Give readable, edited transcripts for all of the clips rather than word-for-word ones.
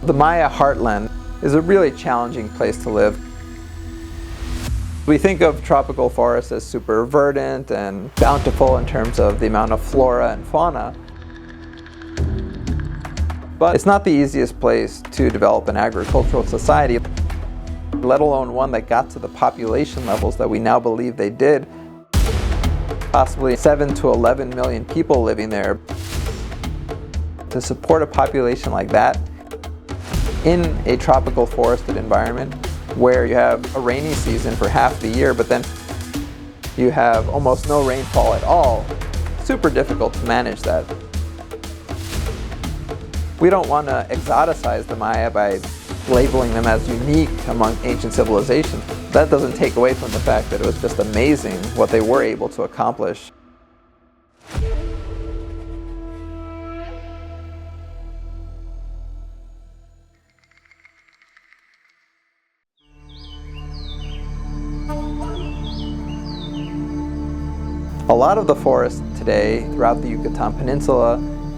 The Maya heartland is a really challenging place to live. We think of tropical forests as super verdant and bountiful in terms of the amount of flora and fauna. But it's not the easiest place to develop an agricultural society, let alone one that got to the population levels that we now believe they did. Possibly 7 to 11 million people living there. To support a population like that in a tropical forested environment where you have a rainy season for half the year, but then you have almost no rainfall at all, super difficult to manage that. We don't want to exoticize the Maya by labeling them as unique among ancient civilizations. That doesn't take away from the fact that it was just amazing what they were able to accomplish. A lot of the forest today throughout the Yucatan Peninsula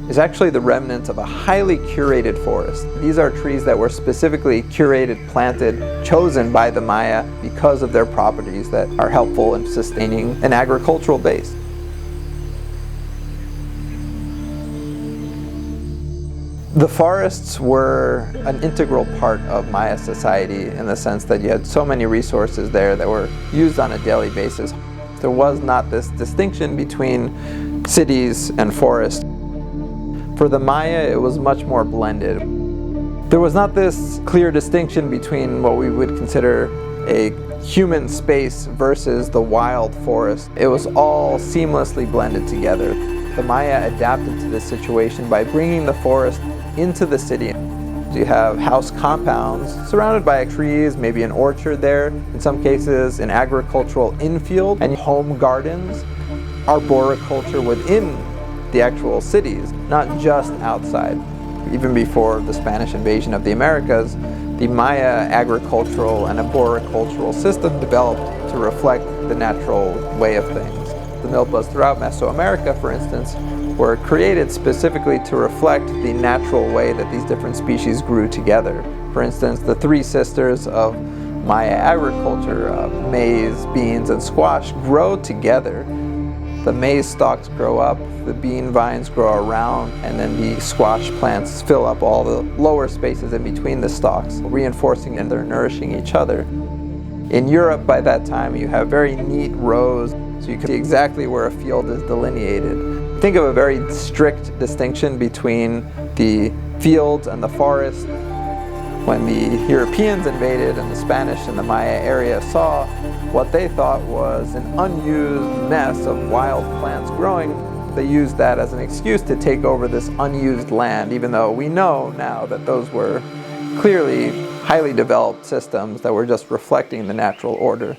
is actually the remnants of a highly curated forest. These are trees that were specifically curated, planted, chosen by the Maya because of their properties that are helpful in sustaining an agricultural base. The forests were an integral part of Maya society in the sense that you had so many resources there that were used on a daily basis. There was not this distinction between cities and forests. For the Maya, it was much more blended. There was not this clear distinction between what we would consider a human space versus the wild forest. It was all seamlessly blended together. The Maya adapted to this situation by bringing the forest into the city. You have house compounds surrounded by trees, maybe an orchard there, in some cases an agricultural infield, and home gardens, arboriculture within the actual cities, not just outside. Even before the Spanish invasion of the Americas, the Maya agricultural and arboricultural system developed to reflect the natural way of things. The milpas throughout Mesoamerica, for instance, were created specifically to reflect the natural way that these different species grew together. For instance, the three sisters of Maya agriculture, maize, beans, and squash, grow together. The maize stalks grow up, the bean vines grow around, and then the squash plants fill up all the lower spaces in between the stalks, reinforcing and they're nourishing each other. In Europe, by that time, you have very neat rows, so you can see exactly where a field is delineated. Think of a very strict distinction between the fields and the forest. When the Europeans invaded and the Spanish and the Maya area saw what they thought was an unused mess of wild plants growing, they used that as an excuse to take over this unused land, even though we know now that those were clearly highly developed systems that were just reflecting the natural order.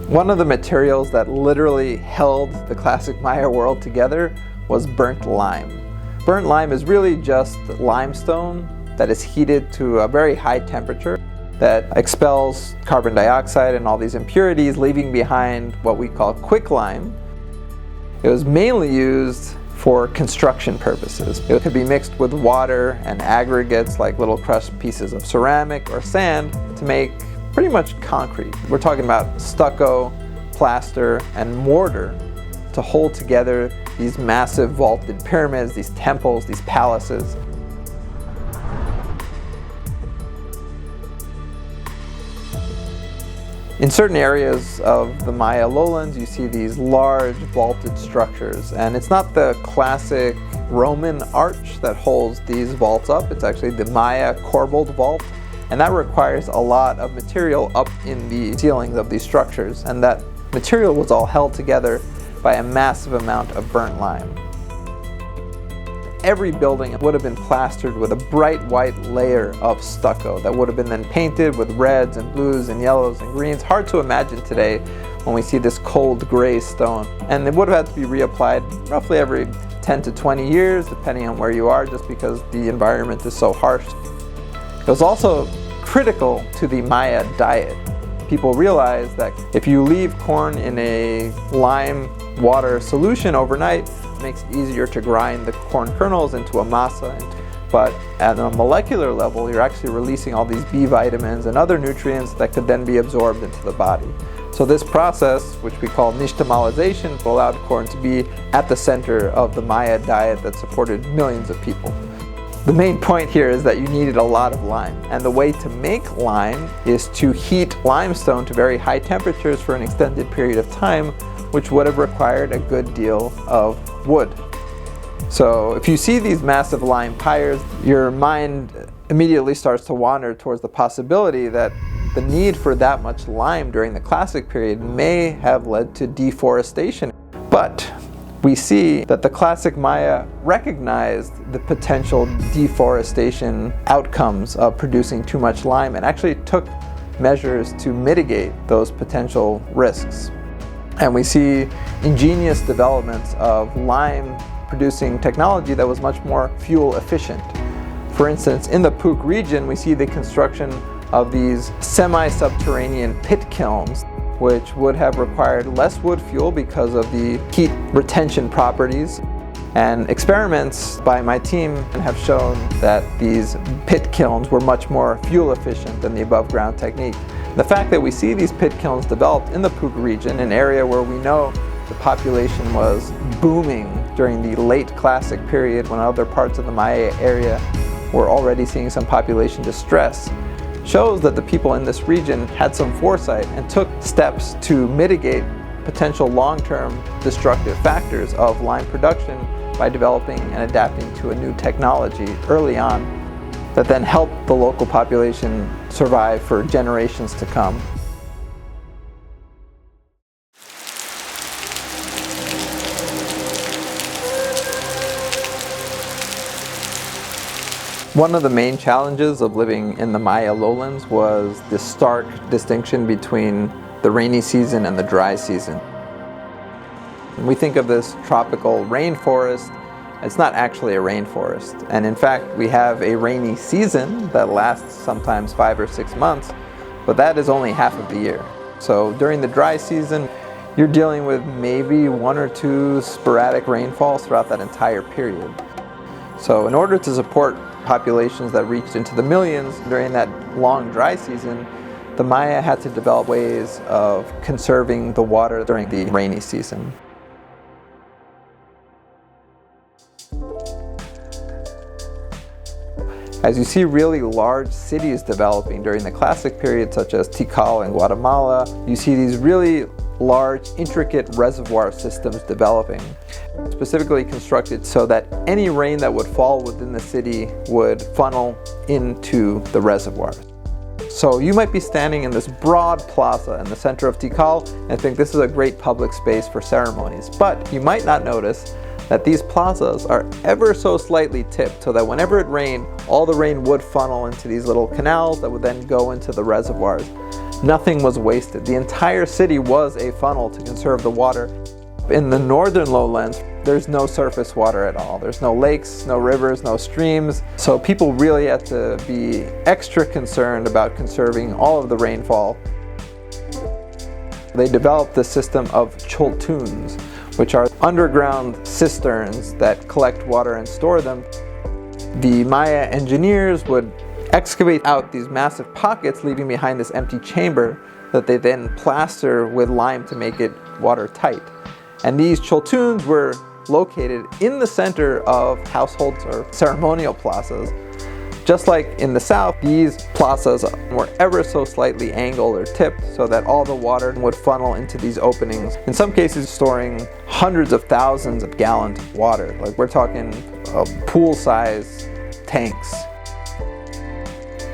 One of the materials that literally held the classic Maya world together was burnt lime. Burnt lime is really just limestone that is heated to a very high temperature that expels carbon dioxide and all these impurities, leaving behind what we call quicklime. It was mainly used for construction purposes. It could be mixed with water and aggregates like little crushed pieces of ceramic or sand to make pretty much concrete. We're talking about stucco, plaster, and mortar to hold together these massive vaulted pyramids, these temples, these palaces. In certain areas of the Maya lowlands, you see these large vaulted structures, and it's not the classic Roman arch that holds these vaults up. It's actually the Maya corbelled vault, and that requires a lot of material up in the ceilings of these structures, and that material was all held together by a massive amount of burnt lime. Every building would have been plastered with a bright white layer of stucco that would have been then painted with reds and blues and yellows and greens. Hard to imagine today when we see this cold gray stone. And it would have had to be reapplied roughly every 10 to 20 years, depending on where you are, just because the environment is so harsh. It was also critical to the Maya diet. People realized that if you leave corn in a lime water solution overnight, It makes it easier to grind the corn kernels into a masa. But at a molecular level, you're actually releasing all these B vitamins and other nutrients that could then be absorbed into the body. So this process, which we call nishtamalization, allowed corn to be at the center of the Maya diet that supported millions of people. The main point here is that you needed a lot of lime, and the way to make lime is to heat limestone to very high temperatures for an extended period of time, which would have required a good deal of wood. So if you see these massive lime pyres, your mind immediately starts to wander towards the possibility that the need for that much lime during the classic period may have led to deforestation. But we see that the classic Maya recognized the potential deforestation outcomes of producing too much lime and actually took measures to mitigate those potential risks. And we see ingenious developments of lime producing technology that was much more fuel efficient. For instance, in the Puuk region, we see the construction of these semi-subterranean pit kilns, which would have required less wood fuel because of the heat retention properties. And experiments by my team have shown that these pit kilns were much more fuel efficient than the above ground technique. The fact that we see these pit kilns developed in the Puuk region, an area where we know the population was booming during the late classic period when other parts of the Maya area were already seeing some population distress, shows that the people in this region had some foresight and took steps to mitigate potential long-term destructive factors of lime production by developing and adapting to a new technology early on that then helped the local population survive for generations to come. One of the main challenges of living in the Maya lowlands was the stark distinction between the rainy season and the dry season. When we think of this tropical rainforest, it's not actually a rainforest. And in fact, we have a rainy season that lasts sometimes 5 or 6 months, but that is only half of the year. So during the dry season, you're dealing with maybe 1 or 2 sporadic rainfalls throughout that entire period. So in order to support populations that reached into the millions during that long dry season, the Maya had to develop ways of conserving the water during the rainy season. As you see really large cities developing during the classic period, such as Tikal in Guatemala, you see these really large, intricate reservoir systems developing, specifically constructed so that any rain that would fall within the city would funnel into the reservoirs. So you might be standing in this broad plaza in the center of Tikal and think this is a great public space for ceremonies, but you might not notice that these plazas are ever so slightly tipped so that whenever it rained, all the rain would funnel into these little canals that would then go into the reservoirs. Nothing was wasted. The entire city was a funnel to conserve the water. In the northern lowlands, there's no surface water at all. There's no lakes, no rivers, no streams. So people really had to be extra concerned about conserving all of the rainfall. They developed the system of choltuns, which are underground cisterns that collect water and store them. The Maya engineers would excavate out these massive pockets, leaving behind this empty chamber that they then plaster with lime to make it watertight. And these choltuns were located in the center of households or ceremonial plazas. Just like in the south, these plazas were ever so slightly angled or tipped so that all the water would funnel into these openings, in some cases storing hundreds of thousands of gallons of water. Like we're talking pool-size tanks.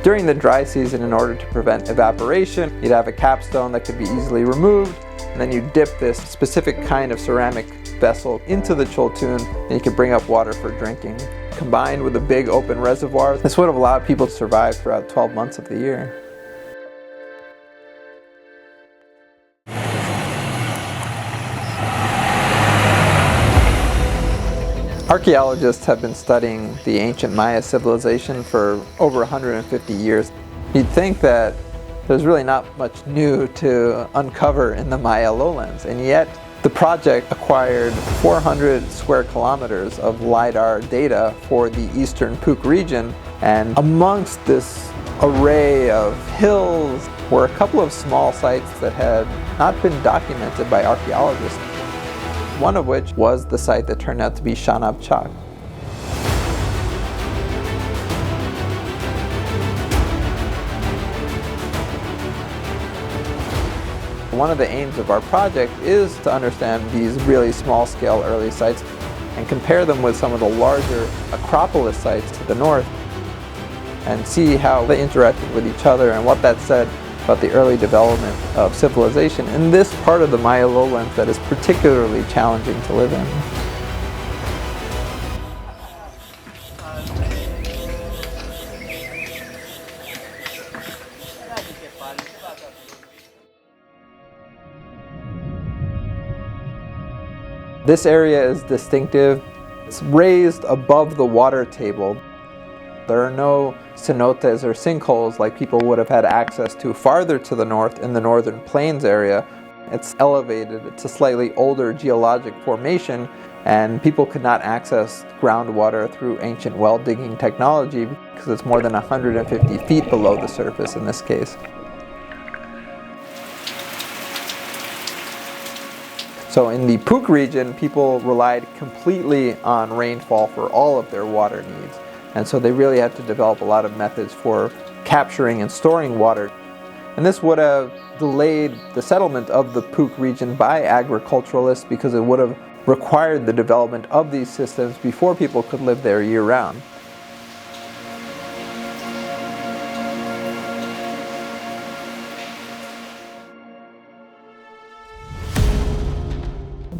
During the dry season, in order to prevent evaporation, you'd have a capstone that could be easily removed, and then you dip this specific kind of ceramic vessel into the choltun, and you could bring up water for drinking. Combined with a big open reservoir, this would have allowed people to survive throughout 12 months of the year. Archaeologists have been studying the ancient Maya civilization for over 150 years. You'd think that there's really not much new to uncover in the Maya lowlands, and yet the project acquired 400 square kilometers of LiDAR data for the eastern Puuk region, and amongst this array of hills were a couple of small sites that had not been documented by archaeologists, one of which was the site that turned out to be Xanab Chak. One of the aims of our project is to understand these really small-scale early sites and compare them with some of the larger Acropolis sites to the north and see how they interacted with each other and what that said about the early development of civilization in this part of the Maya lowlands that is particularly challenging to live in. This area is distinctive. It's raised above the water table. There are no cenotes or sinkholes like people would have had access to farther to the north in the northern plains area. It's elevated. It's a slightly older geologic formation, and people could not access groundwater through ancient well digging technology because it's more than 150 feet below the surface in this case. So in the Puuk region, people relied completely on rainfall for all of their water needs. And so they really had to develop a lot of methods for capturing and storing water. And this would have delayed the settlement of the Puuk region by agriculturalists because it would have required the development of these systems before people could live there year-round.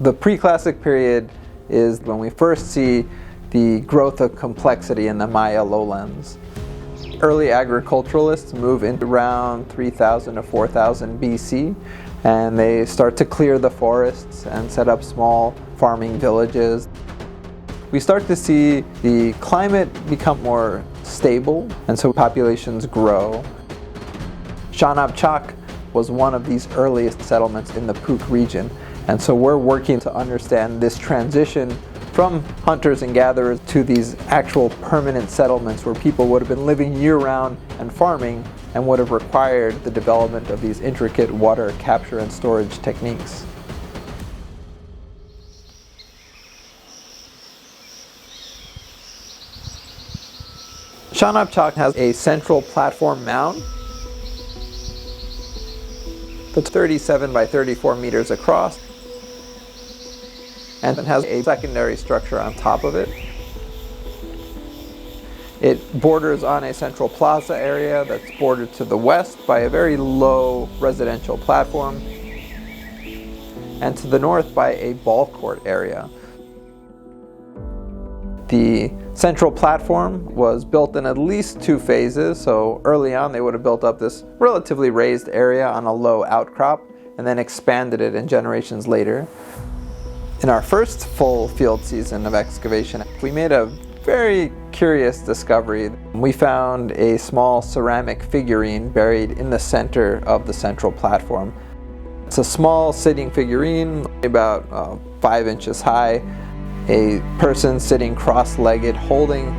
The pre-classic period is when we first see the growth of complexity in the Maya lowlands. Early agriculturalists move in around 3000 to 4000 BC, and they start to clear the forests and set up small farming villages. We start to see the climate become more stable, and so populations grow. Xanab Chak was one of these earliest settlements in the Puuk region. And so we're working to understand this transition from hunters and gatherers to these actual permanent settlements where people would have been living year-round and farming and would have required the development of these intricate water capture and storage techniques. Xanab Chak has a central platform mound that's 37 by 34 meters across, and it has a secondary structure on top of it. It borders on a central plaza area that's bordered to the west by a very low residential platform, and to the north by a ball court area. The central platform was built in at least 2 phases, so early on they would have built up this relatively raised area on a low outcrop and then expanded it in generations later. In our first full field season of excavation, we made a very curious discovery. We found a small ceramic figurine buried in the center of the central platform. It's a small sitting figurine, about 5 inches high, a person sitting cross-legged holding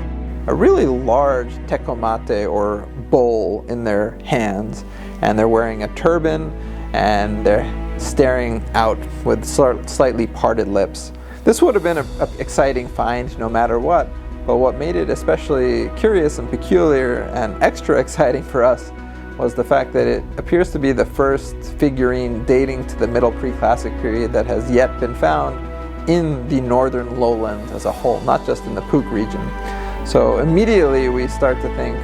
a really large tecomate or bowl in their hands, and they're wearing a turban and they're staring out with slightly parted lips. This would have been an exciting find no matter what, but what made it especially curious and peculiar and extra exciting for us was the fact that it appears to be the first figurine dating to the Middle Pre-Classic period that has yet been found in the northern lowlands as a whole, not just in the Puuk region. So immediately we start to think,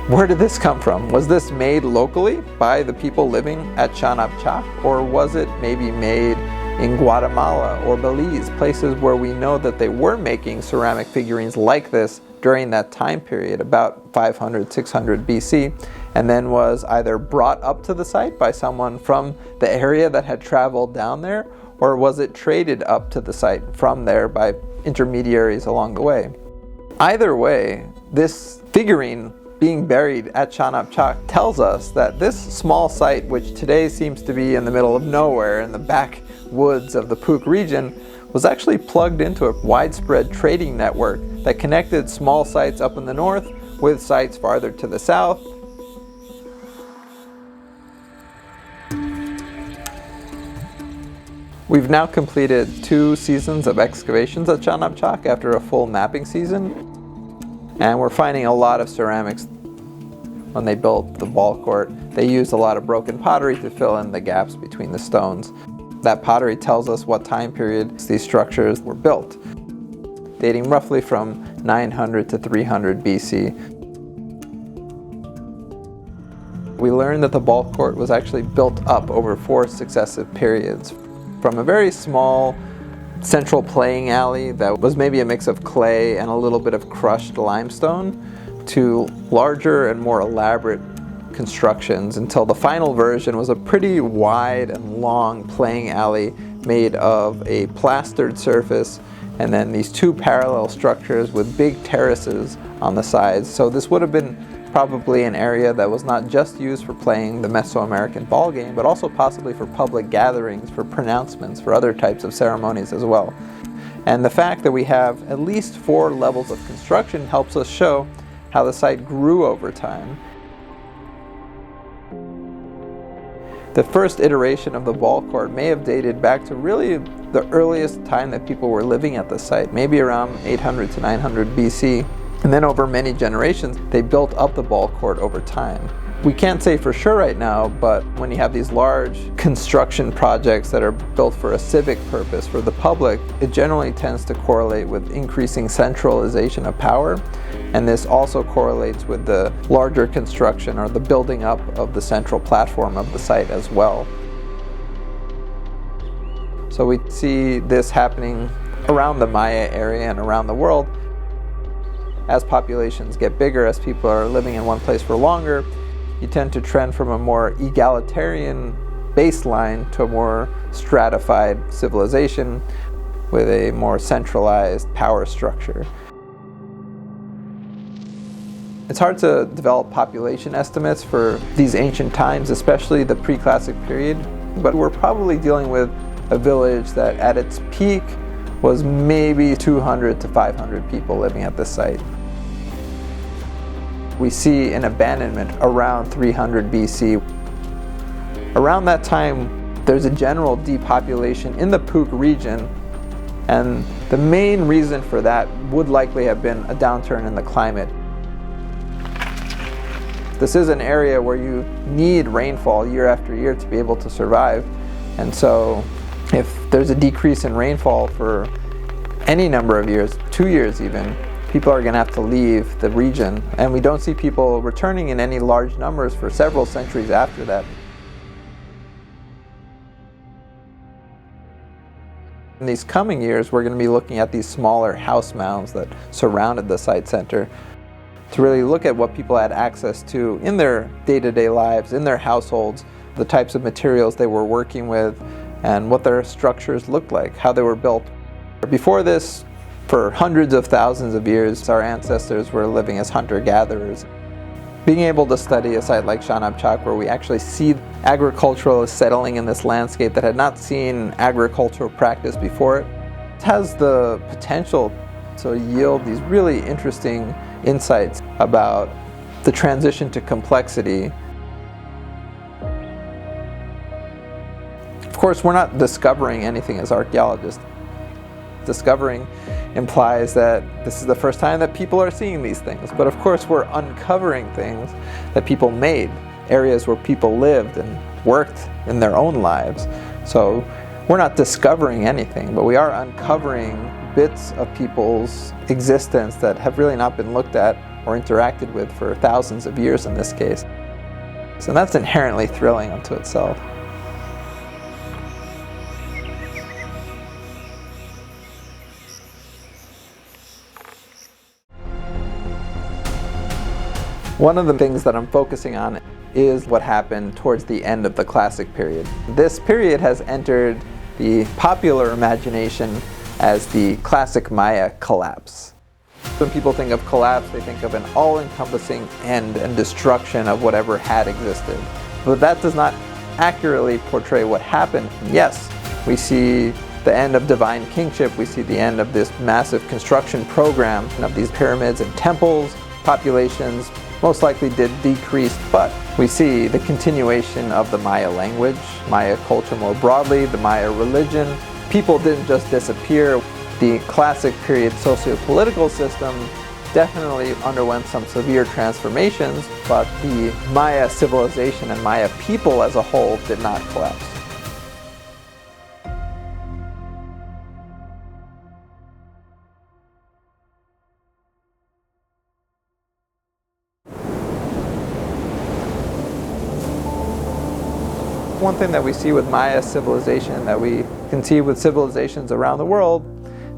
where did this come from? Was this made locally by the people living at Xanab Chak, or was it maybe made in Guatemala or Belize, places where we know that they were making ceramic figurines like this during that time period, about 500, 600 BC, and then was either brought up to the site by someone from the area that had traveled down there, or was it traded up to the site from there by intermediaries along the way? Either way, this figurine being buried at Xanab Chak tells us that this small site, which today seems to be in the middle of nowhere in the woods of the Puuc region was actually plugged into a widespread trading network that connected small sites up in the north with sites farther to the south. We've now completed 2 seasons of excavations at Xanab Chak after a full mapping season, and we're finding a lot of ceramics. When they built the ball court, they used a lot of broken pottery to fill in the gaps between the stones. That pottery tells us what time period these structures were built, dating roughly from 900 to 300 BC. We learned that the ball court was actually built up over 4 successive periods, from a very small central playing alley that was maybe a mix of clay and a little bit of crushed limestone, to larger and more elaborate constructions, until the final version was a pretty wide and long playing alley made of a plastered surface and then these 2 parallel structures with big terraces on the sides. So this would have been probably an area that was not just used for playing the Mesoamerican ball game, but also possibly for public gatherings, for pronouncements, for other types of ceremonies as well. And the fact that we have at least 4 levels of construction helps us show how the site grew over time. The first iteration of the ball court may have dated back to really the earliest time that people were living at the site, maybe around 800 to 900 BC. And then over many generations, they built up the ball court over time. We can't say for sure right now, but when you have these large construction projects that are built for a civic purpose for the public, it generally tends to correlate with increasing centralization of power. And this also correlates with the larger construction or the building up of the central platform of the site as well. So we see this happening around the Maya area and around the world. As populations get bigger, as people are living in one place for longer, you tend to trend from a more egalitarian baseline to a more stratified civilization with a more centralized power structure. It's hard to develop population estimates for these ancient times, especially the pre-classic period, but we're probably dealing with a village that at its peak was maybe 200 to 500 people living at this site. We see an abandonment around 300 BC. Around that time, there's a general depopulation in the Puuc region, and the main reason for that would likely have been a downturn in the climate. This is an area where you need rainfall year after year to be able to survive, and so if there's a decrease in rainfall for any number of years, 2 years even, people are going to have to leave the region, and we don't see people returning in any large numbers for several centuries after that. In these coming years, we're going to be looking at these smaller house mounds that surrounded the site center to really look at what people had access to in their day-to-day lives, in their households, the types of materials they were working with, and what their structures looked like, how they were built. Before this, for hundreds of thousands of years, our ancestors were living as hunter-gatherers. Being able to study a site like Xanab Chak, where we actually see agriculturalists settling in this landscape that had not seen agricultural practice before it, has the potential to yield these really interesting insights about the transition to complexity. Of course, we're not discovering anything as archaeologists. Discovering implies that this is the first time that people are seeing these things. But of course, we're uncovering things that people made, areas where people lived and worked in their own lives. So we're not discovering anything, but we are uncovering bits of people's existence that have really not been looked at or interacted with for thousands of years in this case. So that's inherently thrilling unto itself. One of the things that I'm focusing on is what happened towards the end of the classic period. This period has entered the popular imagination as the classic Maya collapse. When people think of collapse, they think of an all-encompassing end and destruction of whatever had existed. But that does not accurately portray what happened. Yes, We see the end of divine kingship. We see the end of this massive construction program of these pyramids and temples. Populations most likely did decrease, but we see the continuation of the Maya language, Maya culture more broadly, the Maya religion. People didn't just disappear. The classic period socio-political system definitely underwent some severe transformations, but the Maya civilization and Maya people as a whole did not collapse. One thing that we see with Maya civilization, that we can see with civilizations around the world,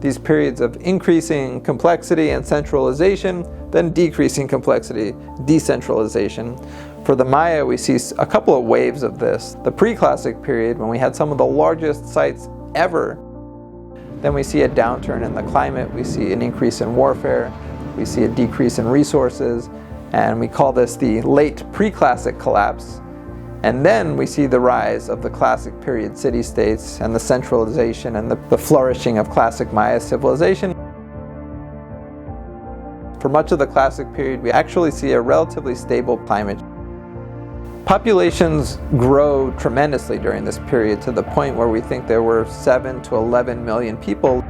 these periods of increasing complexity and centralization, then decreasing complexity, decentralization. For the Maya, we see a couple of waves of this. The pre-classic period, when we had some of the largest sites ever, then we see a downturn in the climate, we see an increase in warfare, we see a decrease in resources, and we call this the late pre-classic collapse. And then we see the rise of the classic period city-states and the centralization and the flourishing of classic Maya civilization. For much of the classic period, we actually see a relatively stable climate. Populations grow tremendously during this period to the point where we think there were 7 to 11 million people.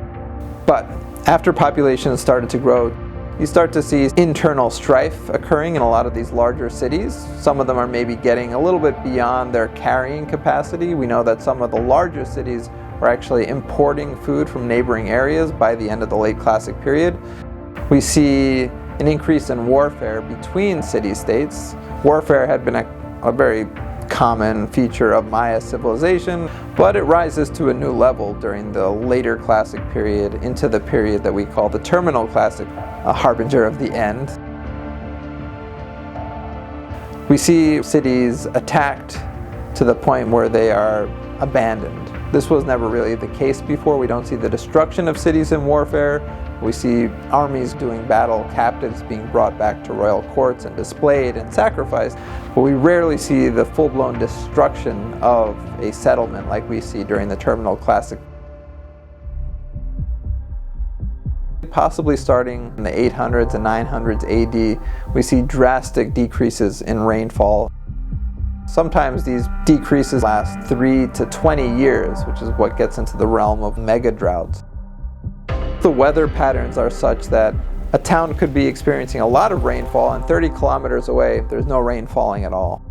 But after populations started to grow, you start to see internal strife occurring in a lot of these larger cities. Some of them are maybe getting a little bit beyond their carrying capacity. We know that some of the larger cities are actually importing food from neighboring areas by the end of the late classic period. We see an increase in warfare between city-states. Warfare had been a very common feature of Maya civilization, but it rises to a new level during the later classic period into the period that we call the terminal classic, a harbinger of the end. We see cities attacked to the point where they are abandoned. This was never really the case before. We don't see the destruction of cities in warfare. We see armies doing battle, captives being brought back to royal courts and displayed and sacrificed, but we rarely see the full-blown destruction of a settlement like we see during the terminal classic. Possibly starting in the 800s and 900s AD, we see drastic decreases in rainfall. Sometimes these decreases last 3 to 20 years, which is what gets into the realm of mega droughts. The weather patterns are such that a town could be experiencing a lot of rainfall, and 30 kilometers away there's no rain falling at all.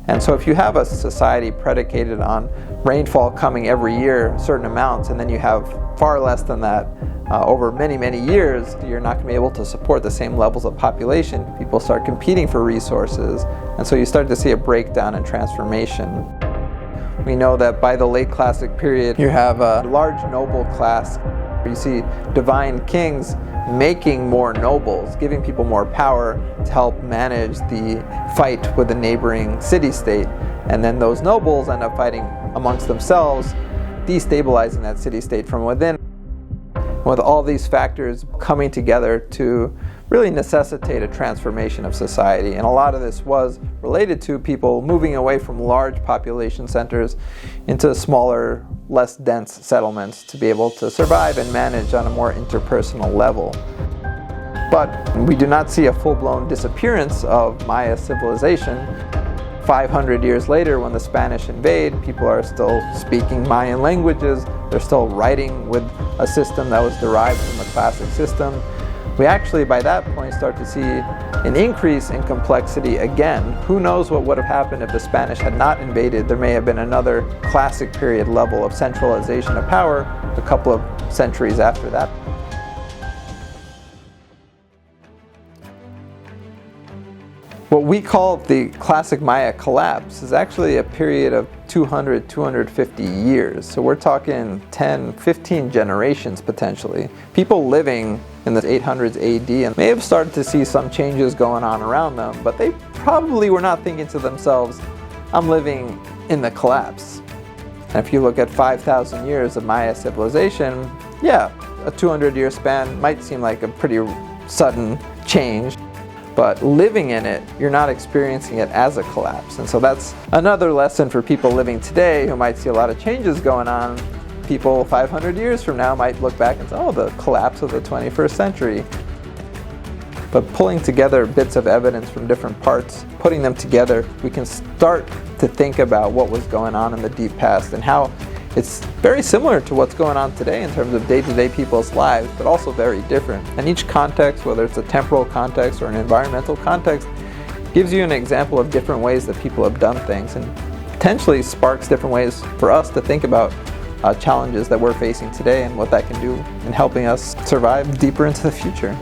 And so if you have a society predicated on rainfall coming every year, certain amounts, and then you have far less than that over many, many years, you're not going to be able to support the same levels of population. People start competing for resources, and so you start to see a breakdown and transformation. We know that by the late classic period, you have a large noble class. You see divine kings making more nobles, giving people more power to help manage the fight with the neighboring city-state. And then those nobles end up fighting amongst themselves, destabilizing that city-state from within, with all these factors coming together to really necessitate a transformation of society. And a lot of this was related to people moving away from large population centers into smaller, less dense settlements to be able to survive and manage on a more interpersonal level. But we do not see a full-blown disappearance of Maya civilization. 500 years later, when the Spanish invade, people are still speaking Mayan languages. They're still writing with a system that was derived from the classic system. We actually, by that point, start to see an increase in complexity again. Who knows what would have happened if the Spanish had not invaded? There may have been another classic period level of centralization of power a couple of centuries after that. What we call the classic Maya collapse is actually a period of 200, 250 years. So we're talking 10, 15 generations potentially. People living in the 800s AD and may have started to see some changes going on around them, but they probably were not thinking to themselves, I'm living in the collapse. And if you look at 5,000 years of Maya civilization, yeah, a 200-year span might seem like a pretty sudden change. But living in it, you're not experiencing it as a collapse. And so that's another lesson for people living today who might see a lot of changes going on. people 500 years from now might look back and say, oh, the collapse of the 21st century. But pulling together bits of evidence from different parts, putting them together, we can start to think about what was going on in the deep past and how it's very similar to what's going on today in terms of day-to-day people's lives, but also very different. And each context, whether it's a temporal context or an environmental context, gives you an example of different ways that people have done things and potentially sparks different ways for us to think about challenges that we're facing today and what that can do in helping us survive deeper into the future.